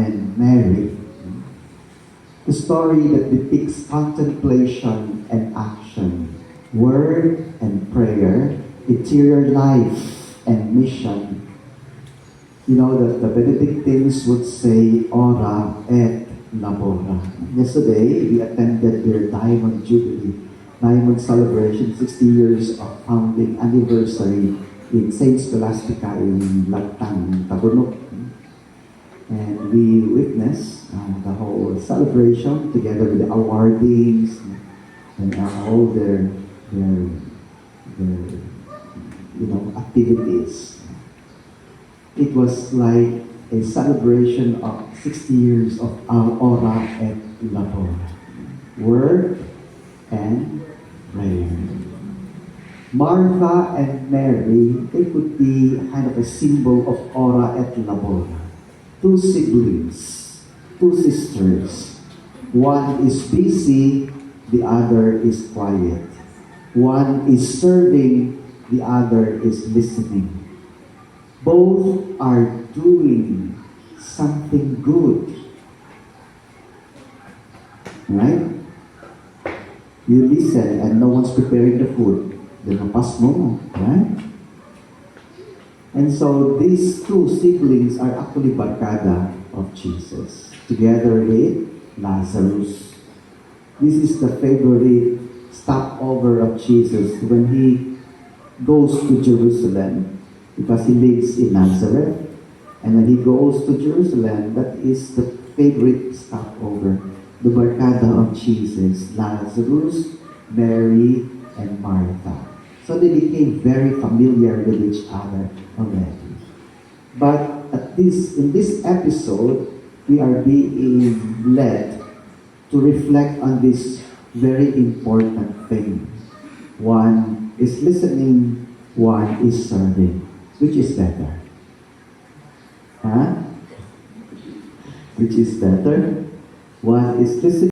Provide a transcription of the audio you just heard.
and Mary. The story that depicts contemplation and action, word and prayer, interior life and mission. You know that the Benedictines would say, ora et labora. Yesterday, we attended their Diamond Jubilee, Diamond celebration, 60 years of founding anniversary in St. Scholastica in Lagtang, Tabunok. And we witnessed the whole celebration together with the awardings and all their activities. It was like a celebration of 60 years of Ora et Labora, word and prayer. Martha and Mary, they could be kind of a symbol of Ora et Labora. Two siblings, two sisters. One is busy, the other is quiet. One is serving, the other is listening. Both are doing something good. Right? You listen and no one's preparing the food. Then mapas mo, right? And so these two siblings are actually barkada of Jesus, together with Lazarus. This is the favorite stopover of Jesus when he goes to Jerusalem, because he lives in Nazareth. And when he goes to Jerusalem, that is the favorite stopover, the barkada of Jesus, Lazarus, Mary, and Martha. So they became very familiar with each other already. But in this episode, we are being led to reflect on this very important thing. One is listening, one is serving. Which is better? Huh? Which is better? One is listening.